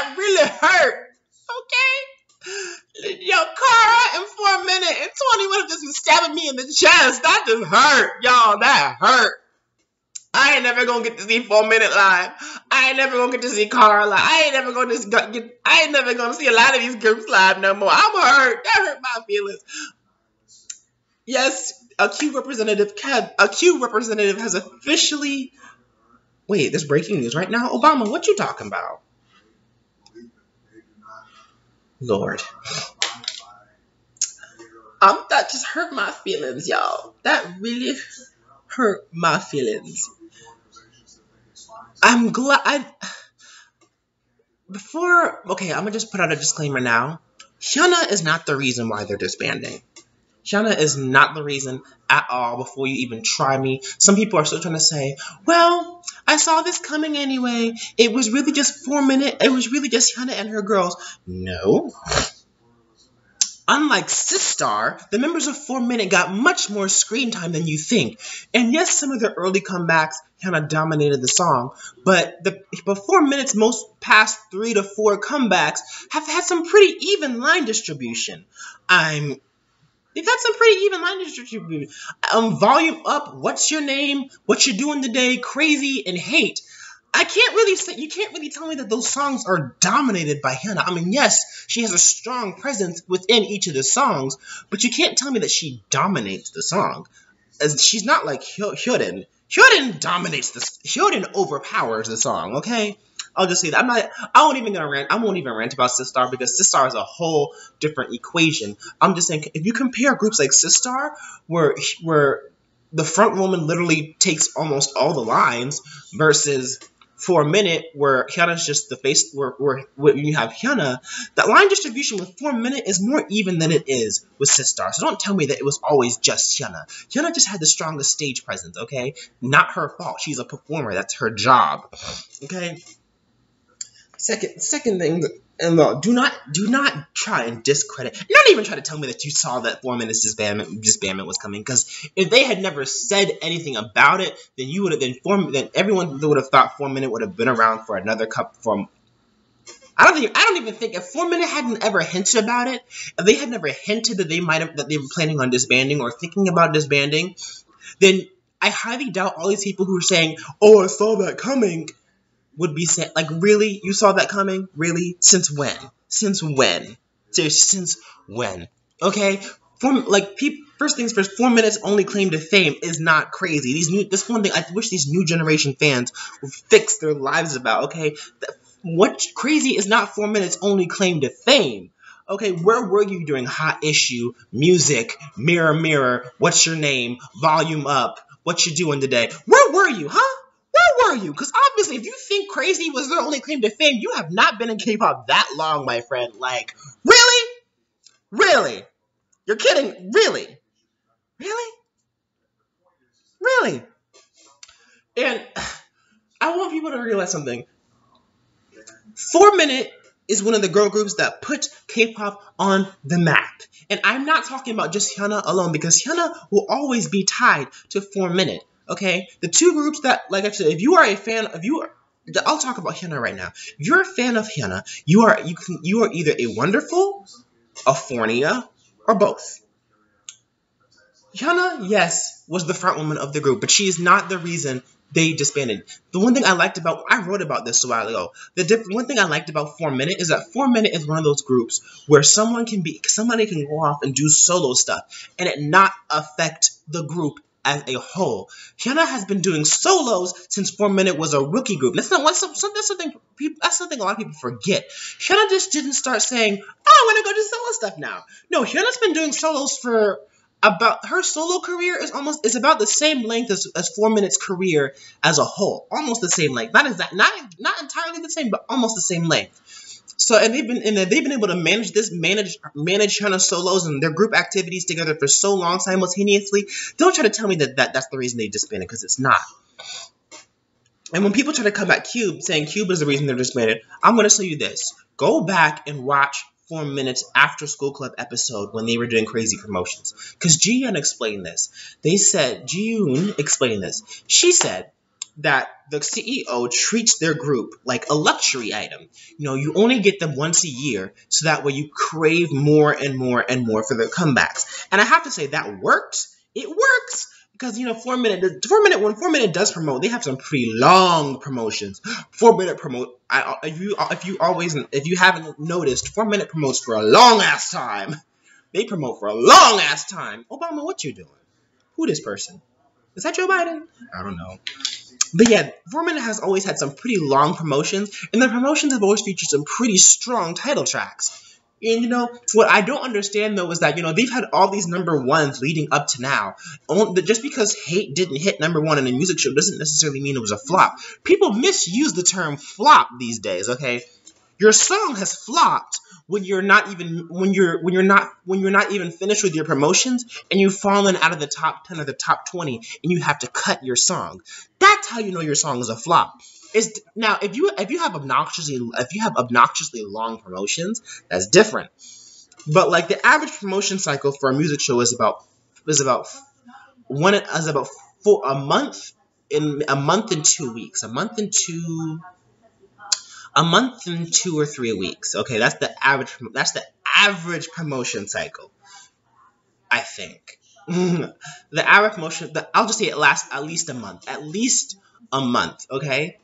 that really hurt. Okay? Yo, Cara and 4Minute and 21 just been stabbing me in the chest. That just hurt. Y'all, that hurt. I ain't never gonna get to see 4Minute live. I ain't never gonna get to see Cara live. I ain't never gonna see a lot of these groups live no more. I'm hurt. That hurt my feelings. Yes, a Q representative has officially. Wait, there's breaking news right now. Obama, what you talking about? Lord. That just hurt my feelings, y'all. That really hurt my feelings. I'm glad. Okay, I'm gonna just put out a disclaimer now. Hyuna is not the reason why they're disbanding. Hyuna is not the reason at all before you even try me. Some people are still trying to say, well, I saw this coming anyway. It was really just 4Minute. It was really just Hyuna and her girls. No. Unlike Sistar, the members of 4Minute got much more screen time than you think. And yes, some of their early comebacks kind of dominated the song, but 4Minute's most past 3 to 4 comebacks have had some pretty even line distribution. They've had some pretty even line distribution. Volume Up, What's Your Name, What You Doing Today, Crazy, and Hate. You can't really tell me that those songs are dominated by Hyuna. I mean, yes, she has a strong presence within each of the songs, but you can't tell me that she dominates the song. She's not like Hyun. Hyun overpowers the song, okay? I'll just say that. I won't even rant about Sistar because Sistar is a whole different equation. I'm just saying, if you compare groups like Sistar, where the front woman literally takes almost all the lines, versus 4Minute, where Hyuna's just the face, where you have Hyuna, that line distribution with 4Minute is more even than it is with Sistar. So don't tell me that it was always just Hyuna. Hyuna just had the strongest stage presence, okay? Not her fault. She's a performer. That's her job, okay? Second thing, and do not try and discredit. Not even try to tell me that you saw that 4Minute's disbandment was coming. Because if they had never said anything about it, then you would have then everyone would have thought 4Minute would have been around for another couple. I don't even think if 4Minute hadn't ever hinted about it, if they had never hinted that they were planning on disbanding or thinking about disbanding, then I highly doubt all these people who are saying, "Oh, I saw that coming," would be saying, like, really? You saw that coming? Really? Since when? Since when? Since when? Okay? First things first, 4Minute's only claim to fame is not crazy. This one thing I wish these new generation fans would fix their lives about, okay? What's crazy is not 4Minute's only claim to fame. Okay, where were you during Hot Issue, Music, Mirror Mirror, What's Your Name, Volume Up, What You Doing Today? Where were you, huh? Where were you? Because obviously, if you think Crazy was their only claim to fame, you have not been in K-pop that long, my friend. Like, really? Really? You're kidding? Really? Really? Really? And I want people to realize something. 4Minute is one of the girl groups that put K-pop on the map. And I'm not talking about just Hyuna alone, because Hyuna will always be tied to 4Minute. Okay, the two groups that, like I said, I'll talk about Hyuna right now. If you're a fan of Hyuna, you are either a Wonderful, a Fornia, or both. Hyuna, yes, was the front woman of the group, but she is not the reason they disbanded. The one thing I wrote about this a while ago. One thing I liked about 4Minute is that 4Minute is one of those groups where somebody can go off and do solo stuff and it not affect the group as a whole. Hyuna has been doing solos since 4Minute was a rookie group. That's something a lot of people forget. Hyuna just didn't start saying, "Oh, I'm gonna go do solo stuff now." No, Hyuna's been doing solos for her solo career is about the same length as 4Minute's career as a whole. Almost the same length. Not entirely the same, but almost the same length. So, and they've been able to manage Hyuna solos and their group activities together for so long simultaneously. Don't try to tell me that that's the reason they disbanded, because it's not. And when people try to come at Cube, saying Cube is the reason they're disbanded, I'm going to tell you this. Go back and watch 4Minute's After School Club episode when they were doing crazy promotions. Because Ji-yoon explained this. She said, that the CEO treats their group like a luxury item. You know, you only get them once a year, so that way you crave more and more and more for their comebacks. And I have to say that worked. It works because, you know, 4Minute, when 4Minute does promote, they have some pretty long promotions. 4Minute promote. If you haven't noticed, 4Minute promotes for a long ass time. They promote for a long ass time. Obama, what you doing? Who this person? Is that Joe Biden? I don't know. But yeah, 4Minute has always had some pretty long promotions, and the promotions have always featured some pretty strong title tracks. And, you know, what I don't understand, though, is that, you know, they've had all these #1s leading up to now. Just because Hate didn't hit #1 in a music show doesn't necessarily mean it was a flop. People misuse the term flop these days, okay? Your song has flopped when you're not even finished with your promotions, and you've fallen out of the top 10 or the top 20, and you have to cut your song. That's how you know your song is a flop. Now, if you have obnoxiously long promotions, that's different. But like the average promotion cycle for a music show is about a month and 2 weeks, a month and 2 or 3 weeks. Okay, that's the average promotion cycle, I think. The average promotion, I'll just say it lasts at least a month. At least a month, okay?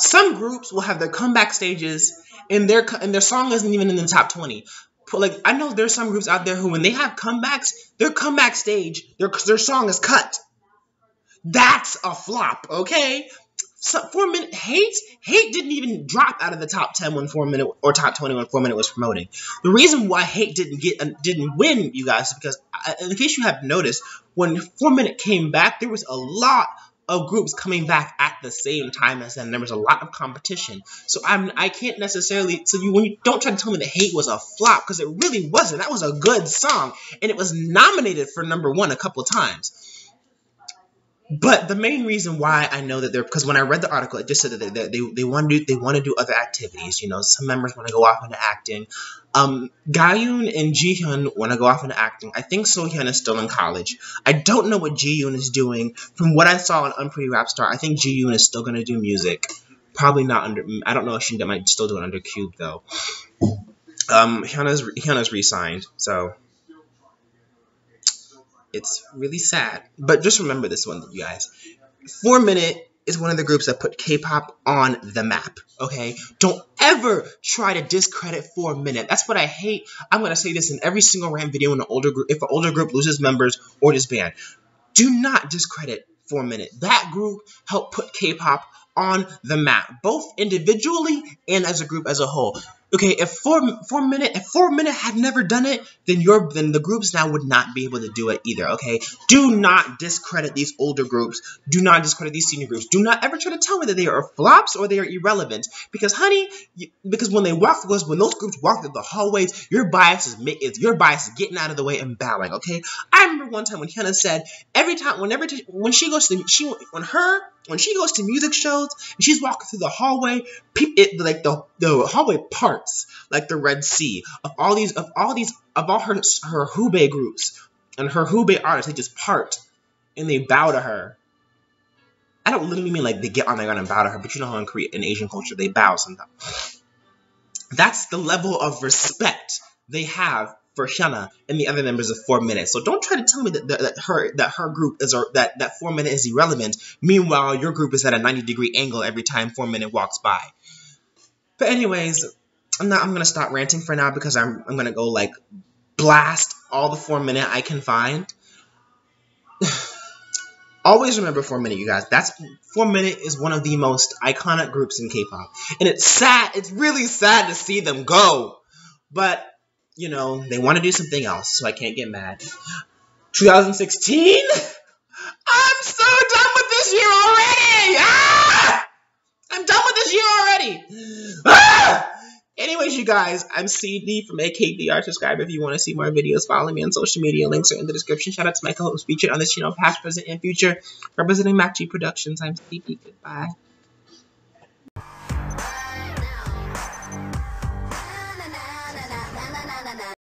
Some groups will have their comeback stages, and their song isn't even in the top 20. Like, I know there's some groups out there who, when they have comebacks, their comeback stage, their song is cut. That's a flop, okay? So 4Minute, Hate didn't even drop out of the top 10 when 4Minute, or top 20 when 4Minute was promoting. The reason why Hate didn't win, you guys, is because, in case you have noticed, when 4Minute came back, there was a lot of groups coming back at the same time as them. There was a lot of competition. So I can't necessarily, when you don't try to tell me that Hate was a flop, because it really wasn't. That was a good song, and it was nominated for #1 a couple times. But the main reason why I know that because when I read the article, it just said that they want to do other activities. You know, some members want to go off into acting. Gayoon and Jihyun want to go off into acting. I think Sohyun is still in college. I don't know what Jiyoon is doing. From what I saw on Unpretty Rap Star, I think Jiyoon is still going to do music. Probably not under. I don't know if she might still do it under Cube though. Hyuna's re-signed, so. It's really sad. But just remember this one, you guys. 4Minute is one of the groups that put K-pop on the map, okay? Don't ever try to discredit 4Minute. That's what I hate. I'm going to say this in every single rant video if an older group loses members or disband. Do not discredit 4Minute. That group helped put K-pop on the map, both individually and as a group as a whole. Okay, if 4Minute had never done it, then the groups now would not be able to do it either. Okay, do not discredit these older groups. Do not discredit these senior groups. Do not ever try to tell me that they are flops or they are irrelevant. Because, honey, because when those groups walk through the hallways, your bias is getting out of the way and bowing. Okay, I remember one time when Hyuna said when she goes to music shows and she's walking through the hallway, the hallway parts like the Red Sea of all her Hubei groups and her Hubei artists. They just part and they bow to her. I don't literally mean like they get on their ground and bow to her, but you know how in Asian culture they bow sometimes. That's the level of respect they have for Hyuna and the other members of 4Minute. So don't try to tell me that her group is that 4Minute is irrelevant. Meanwhile, your group is at a 90-degree angle every time 4Minute walks by. But anyways, I'm gonna stop ranting for now because I'm gonna go like blast all the 4Minute I can find. Always remember 4Minute, you guys. 4Minute is one of the most iconic groups in K-pop, and it's sad. It's really sad to see them go, but you know they want to do something else, so I can't get mad. 2016. I'm so done with this year already. I'm done with this year already. Anyways, you guys, I'm CD from AKDR. Subscribe if you want to see more videos. Follow me on social media. Links are in the description. Shout out to my co-hosts featured on this channel, past, present, and future. Representing Mitzi Productions, I'm CD. Goodbye.